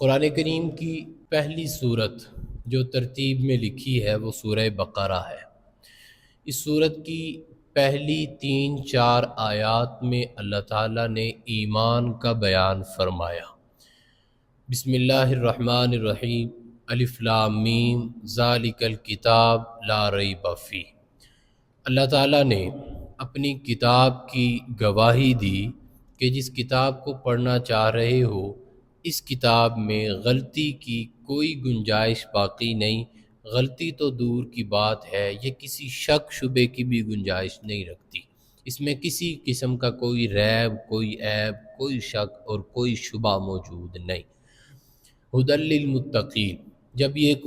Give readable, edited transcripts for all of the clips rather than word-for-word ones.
قرآن کریم کی پہلی صورت جو ترتیب میں لکھی ہے وہ سورہ بقرہ ہے۔ اس صورت کی پہلی 3-4 آیات میں اللہ تعالیٰ نے ایمان کا بیان فرمایا۔ بسم اللہ الرحمن الرحیم، الف لام میم ذالک الکتاب لا ریب فیہ۔ اللہ تعالیٰ نے اپنی کتاب کی گواہی دی کہ جس کتاب کو پڑھنا چاہ رہے ہو اس کتاب میں غلطی کی کوئی گنجائش باقی نہیں، غلطی تو دور کی بات ہے، یہ کسی شک شبے کی بھی گنجائش نہیں رکھتی، اس میں کسی قسم کا کوئی ریب، کوئی عیب، کوئی شک اور کوئی شبہ موجود نہیں۔ ھدی للمتقین، جب یہ ایک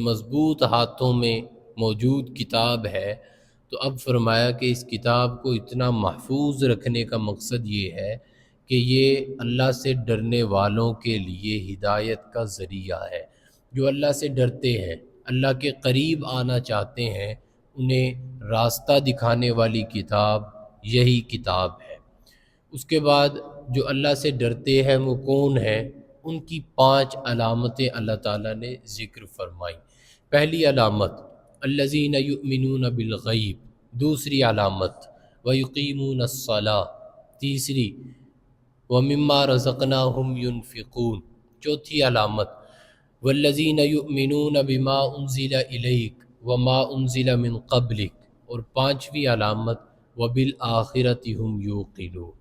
مضبوط ہاتھوں میں موجود کتاب ہے تو اب فرمایا کہ اس کتاب کو اتنا محفوظ رکھنے کا مقصد یہ ہے کہ یہ اللہ سے ڈرنے والوں کے لیے ہدایت کا ذریعہ ہے۔ جو اللہ سے ڈرتے ہیں، اللہ کے قریب آنا چاہتے ہیں، انہیں راستہ دکھانے والی کتاب یہی کتاب ہے۔ اس کے بعد جو اللہ سے ڈرتے ہیں وہ کون ہیں؟ ان کی 5 علامتیں اللہ تعالیٰ نے ذکر فرمائی۔ پہلی علامت الذین یؤمنون بالغیب، دوسری علامت ویقیمون الصلاۃ، تیسری ومما رزقناہم ینفقون، چوتھی علامت والذین یؤمنون بما انزل الیک وما انزل من قبلک، اور 5ویں علامت وبالآخرۃ ھم یوقنون۔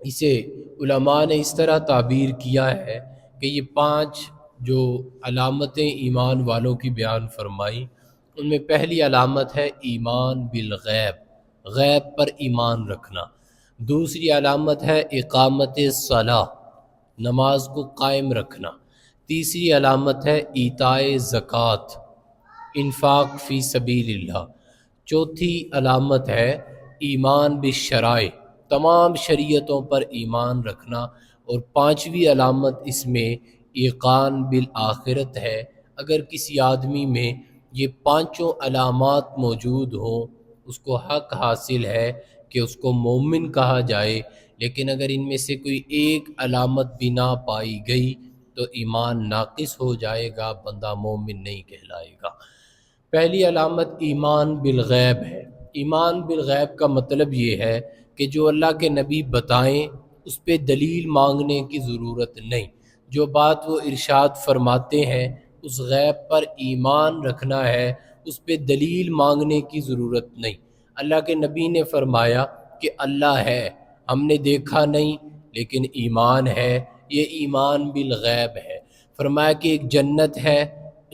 اسے علماء نے اس طرح تعبیر کیا ہے کہ یہ 5 جو علامتیں ایمان والوں کی بیان فرمائی، ان میں پہلی علامت ہے ایمان بالغیب، غیب پر ایمان رکھنا۔ دوسری علامت ہے اقامت الصلاۃ، نماز کو قائم رکھنا۔ تیسری علامت ہے ایتاء زکوٰۃ، انفاق فی سبیل اللہ۔ چوتھی علامت ہے ایمان بالشرائع، تمام شریعتوں پر ایمان رکھنا، اور 5ویں علامت اس میں ایقان بالآخرت ہے۔ اگر کسی آدمی میں یہ 5 علامات موجود ہوں اس کو حق حاصل ہے کہ اس کو مومن کہا جائے، لیکن اگر ان میں سے کوئی ایک علامت بھی نہ پائی گئی تو ایمان ناقص ہو جائے گا، بندہ مومن نہیں کہلائے گا۔ پہلی علامت ایمان بالغیب ہے۔ ایمان بالغیب کا مطلب یہ ہے کہ جو اللہ کے نبی بتائیں اس پہ دلیل مانگنے کی ضرورت نہیں، جو بات وہ ارشاد فرماتے ہیں اس غیب پر ایمان رکھنا ہے، اس پہ دلیل مانگنے کی ضرورت نہیں۔ اللہ کے نبی نے فرمایا کہ اللہ ہے، ہم نے دیکھا نہیں لیکن ایمان ہے، یہ ایمان بالغیب ہے۔ فرمایا کہ ایک جنت ہے،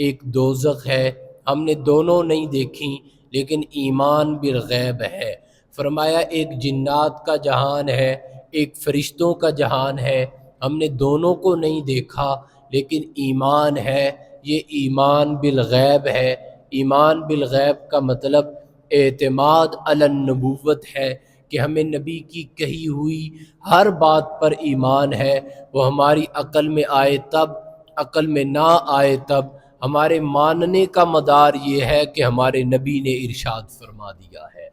ایک دوزخ ہے، ہم نے دونوں نہیں دیکھیں لیکن ایمان بالغیب ہے۔ فرمایا ایک جنات کا جہان ہے، ایک فرشتوں کا جہان ہے، ہم نے دونوں کو نہیں دیکھا لیکن ایمان ہے، یہ ایمان بالغیب ہے۔ ایمان بالغیب کا مطلب اعتماد علی النبوت ہے کہ ہمیں نبی کی کہی ہوئی ہر بات پر ایمان ہے، وہ ہماری عقل میں آئے تب، عقل میں نہ آئے تب، ہمارے ماننے کا مدار یہ ہے کہ ہمارے نبی نے ارشاد فرما دیا ہے۔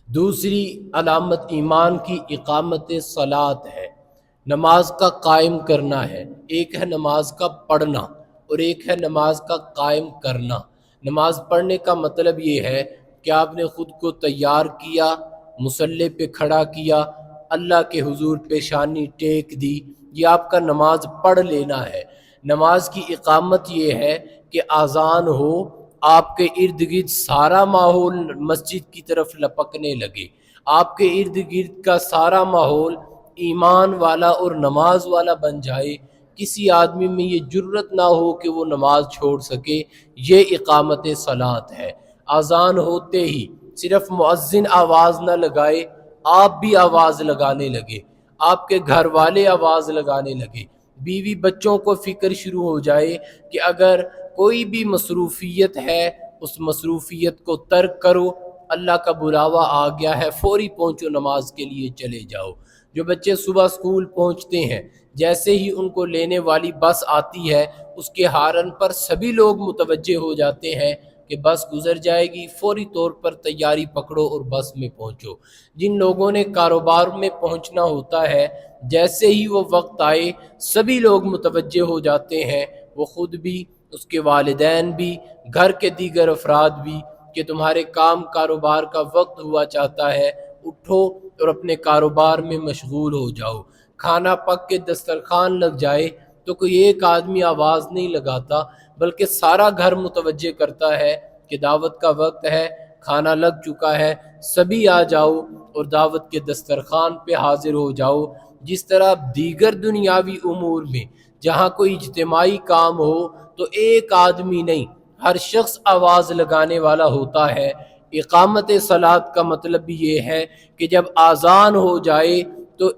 دوسری علامت ایمان کی اقامت صلاۃ ہے، نماز کا قائم کرنا ہے۔ ایک ہے نماز کا پڑھنا اور ایک ہے نماز کا قائم کرنا۔ نماز پڑھنے کا مطلب یہ ہے کہ آپ نے خود کو تیار کیا، مصلی پہ کھڑا کیا، اللہ کے حضور پیشانی ٹیک دی، یہ آپ کا نماز پڑھ لینا ہے۔ نماز کی اقامت یہ ہے کہ اذان ہو، آپ کے ارد گرد سارا ماحول مسجد کی طرف لپکنے لگے، آپ کے ارد گرد کا سارا ماحول ایمان والا اور نماز والا بن جائے، کسی آدمی میں یہ جرت نہ ہو کہ وہ نماز چھوڑ سکے، یہ اقامت صلاۃ ہے۔ اذان ہوتے ہی صرف مؤذن آواز نہ لگائے، آپ بھی آواز لگانے لگے، آپ کے گھر والے آواز لگانے لگے، بیوی بچوں کو فکر شروع ہو جائے کہ اگر کوئی بھی مصروفیت ہے اس مصروفیت کو ترک کرو، اللہ کا بلاوا آ گیا ہے، فوری پہنچو، نماز کے لیے چلے جاؤ۔ جو بچے صبح اسکول پہنچتے ہیں، جیسے ہی ان کو لینے والی بس آتی ہے اس کے ہارن پر سبھی لوگ متوجہ ہو جاتے ہیں کہ بس گزر جائے گی، فوری طور پر تیاری پکڑو اور بس میں پہنچو۔ جن لوگوں نے کاروبار میں پہنچنا ہوتا ہے، جیسے ہی وہ وقت آئے سبھی لوگ متوجہ ہو جاتے ہیں، وہ خود بھی، اس کے والدین بھی، گھر کے دیگر افراد بھی، کہ تمہارے کام کاروبار کا وقت ہوا چاہتا ہے، اٹھو اور اپنے کاروبار میں مشغول ہو جاؤ۔ کھانا پک کے دسترخوان لگ جائے تو کوئی ایک آدمی آواز نہیں لگاتا، بلکہ سارا گھر متوجہ کرتا ہے کہ دعوت کا وقت ہے، کھانا لگ چکا ہے، سبھی آ جاؤ اور دعوت کے دسترخوان پہ حاضر ہو جاؤ۔ جس طرح دیگر دنیاوی امور میں جہاں کوئی اجتماعی کام ہو تو ایک آدمی نہیں، ہر شخص آواز لگانے والا ہوتا ہے، اقامت صلاۃ کا مطلب بھی یہ ہے کہ جب اذان ہو جائے تو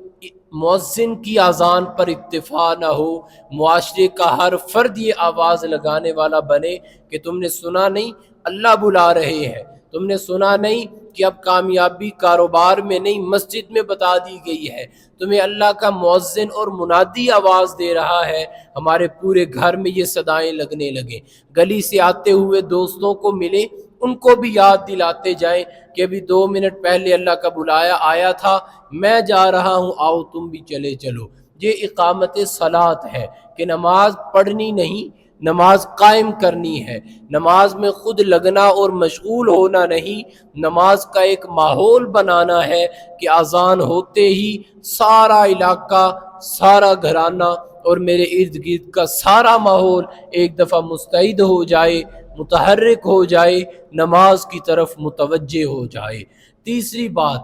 مؤذن کی اذان پر اکتفا نہ ہو، معاشرے کا ہر فرد یہ آواز لگانے والا بنے کہ تم نے سنا نہیں اللہ بلا رہے ہیں، تم نے سنا نہیں کہ اب کامیابی کاروبار میں نہیں مسجد میں بتا دی گئی ہے، تمہیں اللہ کا مؤذن اور منادی آواز دے رہا ہے، ہمارے پورے گھر میں یہ صدائیں لگنے لگیں، گلی سے آتے ہوئے دوستوں کو ملے ان کو بھی یاد دلاتے جائیں کہ ابھی 2 منٹ پہلے اللہ کا بلایا آیا تھا، میں جا رہا ہوں، آؤ تم بھی چلے چلو۔ یہ اقامت صلاۃ ہے کہ نماز پڑھنی نہیں، نماز قائم کرنی ہے، نماز میں خود لگنا اور مشغول ہونا نہیں، نماز کا ایک ماحول بنانا ہے کہ اذان ہوتے ہی سارا علاقہ، سارا گھرانہ اور میرے ارد گرد کا سارا ماحول ایک دفعہ مستعد ہو جائے، متحرک ہو جائے، نماز کی طرف متوجہ ہو جائے۔ تیسری بات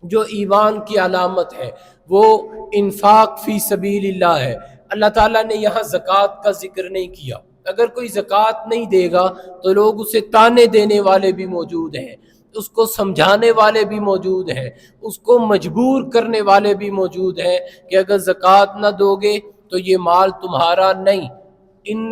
جو ایمان کی علامت ہے وہ انفاق فی سبیل اللہ ہے۔ اللہ تعالیٰ نے یہاں زکوٰۃ کا ذکر نہیں کیا، اگر کوئی زکوٰۃ نہیں دے گا تو لوگ اسے تانے دینے والے بھی موجود ہیں، اس کو سمجھانے والے بھی موجود ہیں، اس کو مجبور کرنے والے بھی موجود ہیں کہ اگر زکوٰۃ نہ دو گے تو یہ مال تمہارا نہیں، ان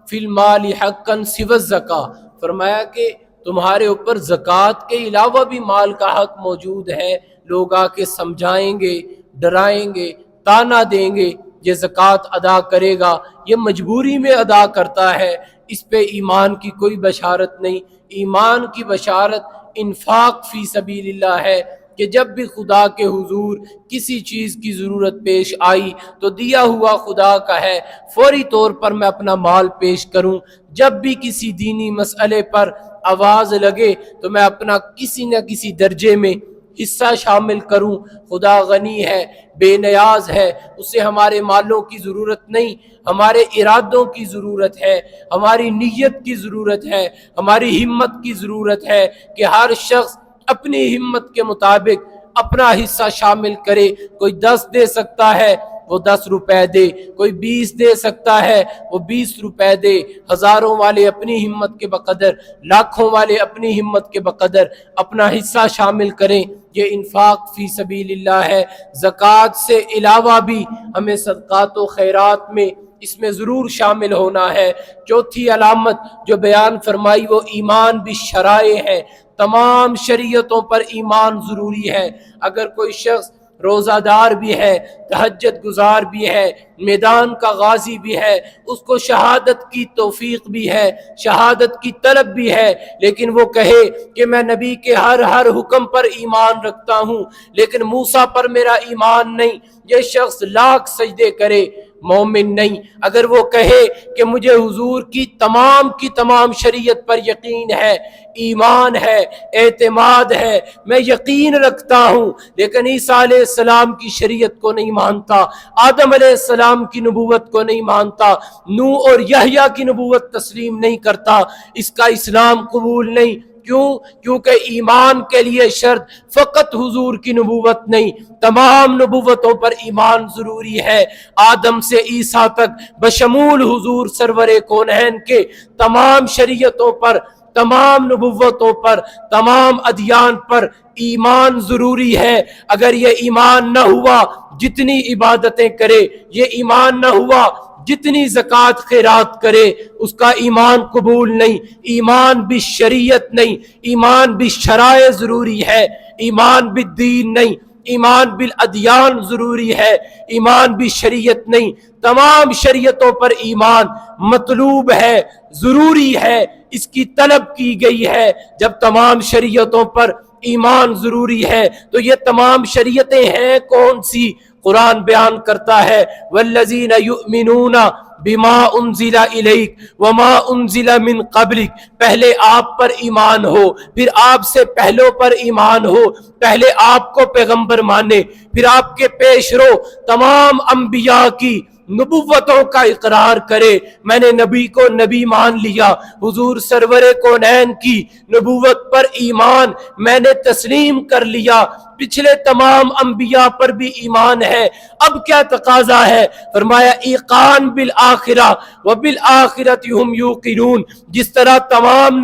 فی المال حقا سوی الزکاۃ، فرمایا کہ تمہارے اوپر زکوٰۃ کے علاوہ بھی مال کا حق موجود ہے۔ لوگ آ کے سمجھائیں گے، ڈرائیں گے، تانا دیں گے، یہ زکوٰۃ ادا کرے گا، یہ مجبوری میں ادا کرتا ہے، اس پہ ایمان کی کوئی بشارت نہیں۔ ایمان کی بشارت انفاق فی سبیل اللہ ہے کہ جب بھی خدا کے حضور کسی چیز کی ضرورت پیش آئی تو دیا ہوا خدا کا ہے، فوری طور پر میں اپنا مال پیش کروں۔ جب بھی کسی دینی مسئلے پر آواز لگے تو میں اپنا کسی نہ کسی درجے میں حصہ شامل کروں۔ خدا غنی ہے، بے نیاز ہے، اسے ہمارے مالوں کی ضرورت نہیں، ہمارے ارادوں کی ضرورت ہے، ہماری نیت کی ضرورت ہے، ہماری ہمت کی ضرورت ہے کہ ہر شخص اپنی ہمت کے مطابق اپنا حصہ شامل کرے۔ کوئی 10 دے سکتا ہے وہ 10 روپے دے، کوئی 20 دے سکتا ہے وہ 20 روپے دے، ہزاروں والے اپنی ہمت کے بقدر، لاکھوں والے اپنی ہمت کے بقدر اپنا حصہ شامل کریں۔ یہ انفاق فی سبیل اللہ ہے۔ زکوٰۃ سے علاوہ بھی ہمیں صدقات و خیرات میں اس میں ضرور شامل ہونا ہے۔ چوتھی علامت جو بیان فرمائی وہ ایمان بالشرائع ہے، تمام شریعتوں پر ایمان ضروری ہے۔ اگر کوئی شخص روزہ دار بھی ہے، تہجد گزار بھی ہے، میدان کا غازی بھی ہے، اس کو شہادت کی توفیق بھی ہے، شہادت کی طلب بھی ہے، لیکن وہ کہے کہ میں نبی کے ہر حکم پر ایمان رکھتا ہوں لیکن موسیٰ پر میرا ایمان نہیں، یہ شخص لاکھ سجدے کرے مومن نہیں۔ اگر وہ کہے کہ مجھے حضور کی تمام شریعت پر یقین ہے، ایمان ہے، اعتماد ہے، میں یقین رکھتا ہوں، لیکن عیسیٰ علیہ السلام کی شریعت کو نہیں مانتا، آدم علیہ السلام کی نبوت کو نہیں مانتا، نوح اور یحییٰ کی نبوت تسلیم نہیں کرتا، اس کا اسلام قبول نہیں۔ کیونکہ ایمان کے لیے شرط فقط حضور کی نبوت نہیں، تمام نبوتوں پر ایمان ضروری ہے۔ آدم سے عیسیٰ تک بشمول حضور سرور کونین کے تمام شریعتوں پر، تمام نبوتوں پر، تمام ادیان پر ایمان ضروری ہے۔ اگر یہ ایمان نہ ہوا جتنی عبادتیں کرے، یہ ایمان نہ ہوا جتنی زکوٰۃ خیرات کرے، اس کا ایمان قبول نہیں۔ ایمان بالشریعت نہیں، ایمان بالشرائع ضروری ہے، ایمان بالدین نہیں۔ ایمان بالادیان ضروری ہے، ایمان بھی شریعت نہیں، تمام شریعتوں پر ایمان مطلوب ہے، ضروری ہے، اس کی طلب کی گئی ہے۔ جب تمام شریعتوں پر ایمان ضروری ہے تو یہ تمام شریعتیں ہیں کون سی؟ قرآن بیان کرتا ہے والذین یؤمنون بما انزل الیک وما انزل من قبلک، پہلے آپ پر ایمان ہو، پھر آپ سے پہلوں پر ایمان ہو، پہلے آپ کو پیغمبر مانے، پھر آپ کے پیش رو تمام انبیاء کی نبوتوں کا اقرار کرے۔ میں نے نبی کو نبی مان لیا، حضور سرور کونین کی نبوت پر ایمان میں نے تسلیم کر لیا، پچھلے تمام انبیاء پر بھی ایمان ہے، اب کیا تقاضا ہے؟ فرمایا ایقان بالآخرہ وبالآخرۃ ہم یوقنون، جس طرح تمام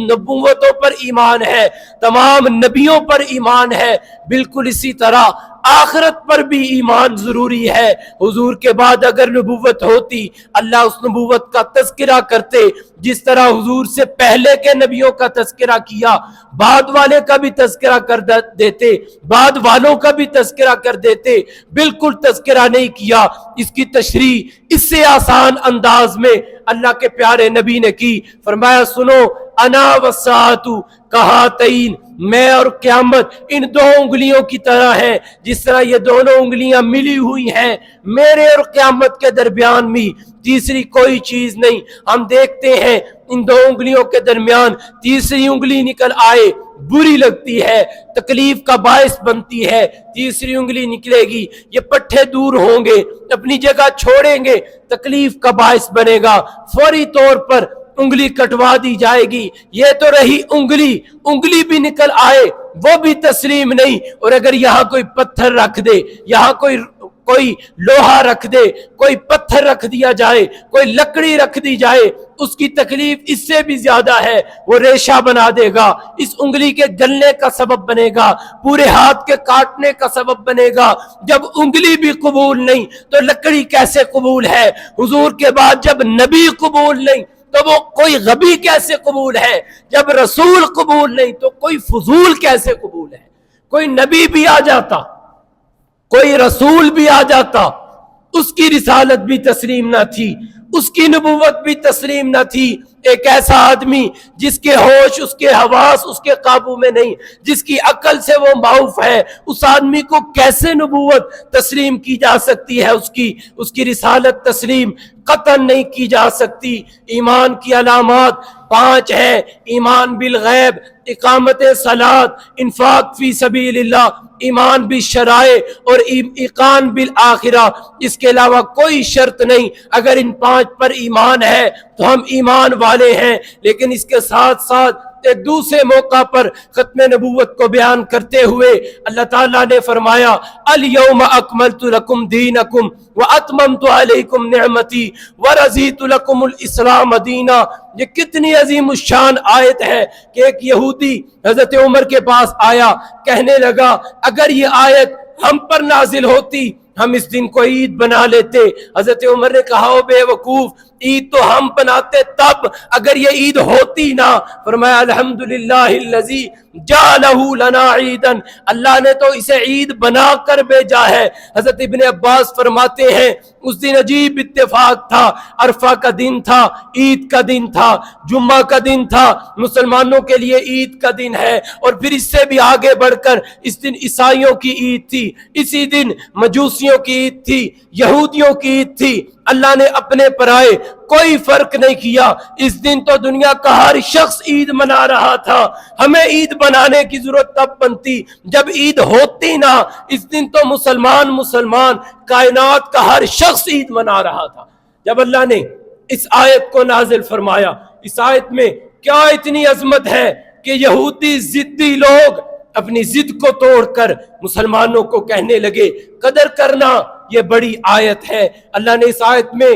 نبوتوں پر ایمان ہے، تمام نبیوں پر ایمان ہے، بالکل اسی طرح آخرت پر بھی ایمان ضروری ہے۔ حضور کے بعد اگر نبوت ہوتی، اللہ اس نبوت کا تذکرہ کرتے، جس طرح حضور سے پہلے کے نبیوں کا تذکرہ کیا، بعد والے کا بھی تذکرہ کر دیتے، بعد والوں کا بھی تذکرہ کر دیتے، بالکل تذکرہ نہیں کیا۔ اس کی تشریح اس سے آسان انداز میں اللہ کے پیارے نبی نے کی، فرمایا سنو انا والساعۃ کہاتین، میں اور قیامت ان دو انگلیوں کی طرح ہیں، جس طرح یہ دونوں انگلیاں ملی ہوئی ہیں، میرے اور قیامت کے درمیان میں تیسری کوئی چیز نہیں۔ ہم دیکھتے ہیں ان دو انگلیوں کے درمیان تیسری انگلی نکل آئے بری لگتی ہے، تکلیف کا باعث بنتی ہے، تیسری انگلی نکلے گی، یہ پٹھے دور ہوں گے، اپنی جگہ چھوڑیں گے، تکلیف کا باعث بنے گا، فوری طور پر انگلی کٹوا دی جائے گی۔ یہ تو رہی انگلی بھی نکل آئے وہ بھی تسلیم نہیں، اور اگر یہاں کوئی پتھر رکھ دے، یہاں کوئی لوہا رکھ دے، کوئی پتھر رکھ دیا جائے، کوئی لکڑی رکھ دی جائے، اس کی تکلیف اس سے بھی زیادہ ہے، وہ ریشہ بنا دے گا، اس انگلی کے گلنے کا سبب بنے گا، پورے ہاتھ کے کاٹنے کا سبب بنے گا۔ جب انگلی بھی قبول نہیں تو لکڑی کیسے قبول ہے؟ حضور کے بعد جب نبی قبول نہیں تو وہ کوئی غبی کیسے قبول ہے؟ جب رسول قبول نہیں تو کوئی فضول کیسے قبول ہے؟ کوئی نبی بھی آ جاتا، کوئی رسول بھی آ جاتا، اس کی رسالت بھی تسلیم نہ تھی، اس کی نبوت بھی تسلیم نہ تھی۔ ایک ایسا آدمی جس کے ہوش، اس کے حواس اس کے قابو میں نہیں، جس کی عقل سے وہ معاف ہے، اس آدمی کو کیسے نبوت تسلیم کی جا سکتی ہے؟ اس کی رسالت تسلیم قطعاً نہیں کی جا سکتی۔ ایمان کی علامات 5 ہیں: ایمان بالغیب، اقامت صلاۃ، انفاق فی سبیل اللہ، ایمان بالشرائع اور ایقان بالآخرہ۔ اس کے علاوہ کوئی شرط نہیں۔ اگر ان 5 پر ایمان ہے تو ہم ایمان والے ہیں۔ لیکن اس کے ساتھ ساتھ ایک دوسرے موقع پر ختم نبوت کو بیان کرتے ہوئے اللہ تعالیٰ نے فرمایا الیوم اکملت لکم دینکم واتممت علیکم نعمتی ورضیت لکم الاسلام دینا۔ یہ کتنی عظیم الشان آیت ہے کہ ایک یہودی حضرت عمر کے پاس آیا، کہنے لگا اگر یہ آیت ہم پر نازل ہوتی ہم اس دن کو عید بنا لیتے۔ حضرت عمر نے کہا او بے وقوف، عید تو ہم بناتے تب اگر یہ عید ہوتی نہ۔ فرمایا الحمدللہ الذی جعلہ لنا عیدا، اللہ نے تو اسے عید بنا کر بھیجا ہے۔ حضرت ابن عباس فرماتے ہیں اس دن عجیب اتفاق تھا، عرفہ کا دن تھا، عید کا دن تھا، جمعہ کا دن تھا، مسلمانوں کے لیے عید کا دن ہے، اور پھر اس سے بھی آگے بڑھ کر اس دن عیسائیوں کی عید تھی، اسی دن مجوسیوں کی عید تھی، یہودیوں کی عید تھی۔ اللہ نے اپنے پرائے کوئی فرق نہیں کیا۔ اس دن تو دنیا کا ہر شخص عید منا رہا تھا، ہمیں عید بنانے کی ضرورت تب بنتی جب عید ہوتی نہ۔ اس دن تو مسلمان کائنات کا ہر شخص عید منا رہا تھا۔ جب اللہ نے اس آیت کو نازل فرمایا، اس آیت میں کیا اتنی عظمت ہے کہ یہودی ضدی لوگ اپنی ضد کو توڑ کر مسلمانوں کو کہنے لگے قدر کرنا یہ بڑی آیت ہے۔ اللہ نے اس آیت میں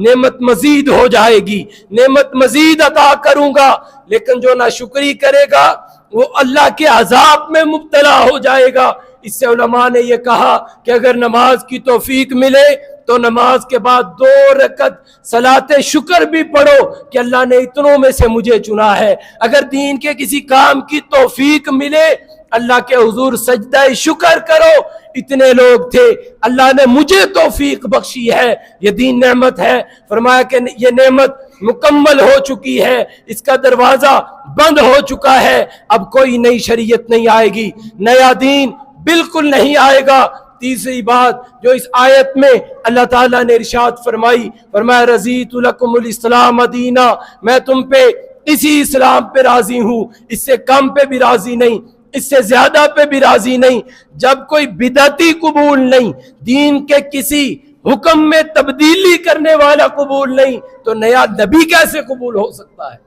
نعمت مزید ہو جائے گی، نعمت مزید عطا کروں گا، لیکن جو ناشکری کرے گا وہ اللہ کے عذاب میں مبتلا ہو جائے گا۔ اس سے علماء نے یہ کہا کہ اگر نماز کی توفیق ملے تو نماز کے بعد 2 رکعت صلاۃ شکر بھی پڑھو کہ اللہ نے اتنوں میں سے مجھے چنا ہے۔ اگر دین کے کسی کام کی توفیق ملے اللہ کے حضور سجدہ شکر کرو، اتنے لوگ تھے، اللہ نے مجھے توفیق بخشی ہے، یہ دین نعمت ہے۔ فرمایا کہ یہ نعمت مکمل ہو چکی ہے، اس کا دروازہ بند ہو چکا ہے، اب کوئی نئی شریعت نہیں آئے گی، نیا دین بالکل نہیں آئے گا۔ تیسری بات جو اس آیت میں اللہ تعالیٰ نے ارشاد فرمائی، فرمایا رضیت لکم الاسلام دینا، میں تم پہ اسی اسلام پہ راضی ہوں، اس سے کم پہ بھی راضی نہیں، اس سے زیادہ پہ بھی راضی نہیں۔ جب کوئی بدعتی قبول نہیں، دین کے کسی حکم میں تبدیلی کرنے والا قبول نہیں، تو نیا نبی کیسے قبول ہو سکتا ہے؟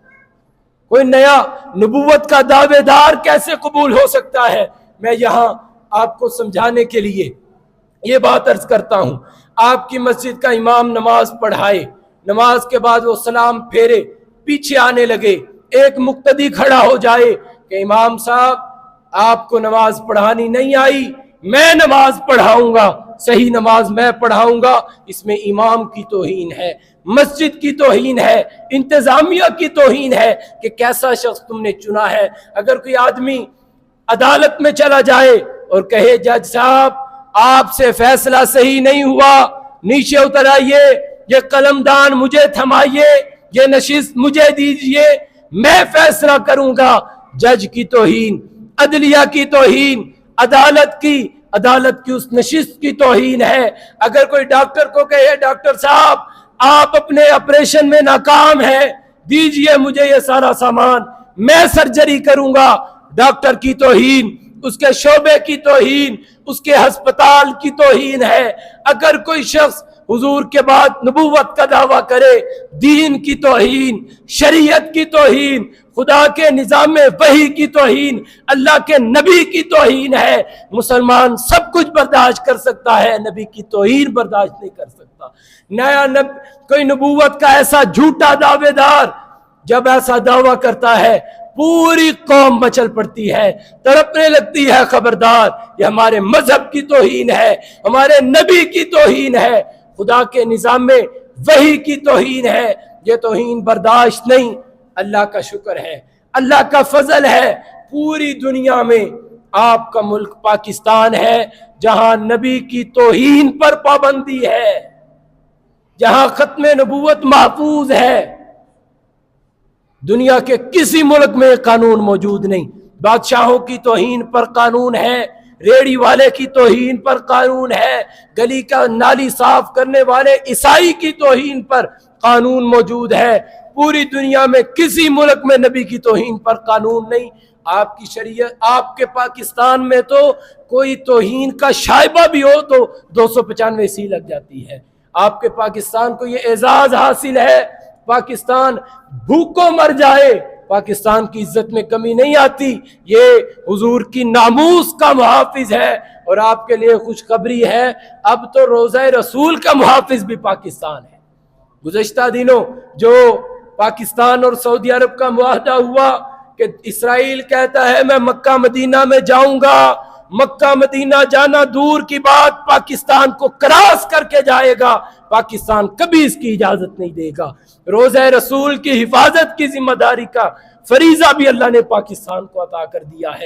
کوئی نیا نبوت کا دعوے دار کیسے قبول ہو سکتا ہے؟ میں یہاں آپ کو سمجھانے کے لیے یہ بات عرض کرتا ہوں، آپ کی مسجد کا امام نماز پڑھائے، نماز کے بعد وہ سلام پھیرے، پیچھے آنے لگے، ایک مقتدی کھڑا ہو جائے کہ امام صاحب آپ کو نماز پڑھانی نہیں آئی، میں نماز پڑھاؤں گا، صحیح نماز میں پڑھاؤں گا، اس میں امام کی توہین ہے، مسجد کی توہین ہے، انتظامیہ کی توہین ہے کہ کیسا شخص تم نے چنا ہے۔ اگر کوئی آدمی عدالت میں چلا جائے اور کہے جج صاحب آپ سے فیصلہ صحیح نہیں ہوا، نیچے اتر آئیے، یہ قلم دان مجھے تھمائیے، یہ نشست مجھے دیجئے، میں فیصلہ کروں گا، جج کی توہین، عدلیہ کی توہین، عدالت کی اس نشست کی توہین ہے۔ اگر کوئی ڈاکٹر کو کہے ڈاکٹر صاحب آپ اپنے آپریشن میں ناکام ہیں، دیجئے مجھے یہ سارا سامان، میں سرجری کروں گا، ڈاکٹر کی توہین، اس کے شعبے کی توہین، اس کے ہسپتال کی توہین ہے۔ اگر کوئی شخص حضور کے بعد نبوت کا دعویٰ کرے، دین کی توہین، شریعت کی توہین، خدا کے نظام وحی کی توہین، اللہ کے نبی کی توہین ہے۔ مسلمان سب کچھ برداشت کر سکتا ہے، نبی کی توہین برداشت نہیں کر سکتا۔ کوئی نبوت کا ایسا جھوٹا دعوے دار جب ایسا دعویٰ کرتا ہے پوری قوم مچل پڑتی ہے، تڑپنے لگتی ہے، خبردار یہ ہمارے مذہب کی توہین ہے، ہمارے نبی کی توہین ہے، خدا کے نظام میں وحی کی توہین ہے، یہ توہین برداشت نہیں۔ اللہ کا شکر ہے، اللہ کا فضل ہے، پوری دنیا میں آپ کا ملک پاکستان ہے جہاں نبی کی توہین پر پابندی ہے، جہاں ختم نبوت محفوظ ہے۔ دنیا کے کسی ملک میں قانون موجود نہیں۔ بادشاہوں کی توہین پر قانون ہے، ریڑی والے کی توہین پر قانون ہے، گلی کا نالی صاف کرنے والے عیسائی کی توہین پر قانون موجود ہے۔ پوری دنیا میں کسی ملک میں نبی کی توہین پر قانون نہیں۔ آپ کی شریعت، آپ کے پاکستان میں تو کوئی توہین کا شائبہ بھی ہو تو 295 سی لگ جاتی ہے۔ آپ کے پاکستان کو یہ اعزاز حاصل ہے، پاکستان بھوکوں مر جائے، پاکستان کی عزت میں کمی نہیں آتی، یہ حضور کی ناموس کا محافظ ہے۔ اور آپ کے لیے خوشخبری ہے، اب تو روضہ رسول کا محافظ بھی پاکستان ہے۔ گزشتہ دنوں جو پاکستان اور سعودی عرب کا معاہدہ ہوا کہ اسرائیل کہتا ہے میں مکہ مدینہ میں جاؤں گا، مکہ مدینہ جانا دور کی بات، پاکستان کو کراس کر کے جائے گا، پاکستان کبھی اس کی اجازت نہیں دے گا۔ روضہ رسول کی حفاظت کی ذمہ داری کا فریضہ بھی اللہ نے پاکستان کو عطا کر دیا ہے۔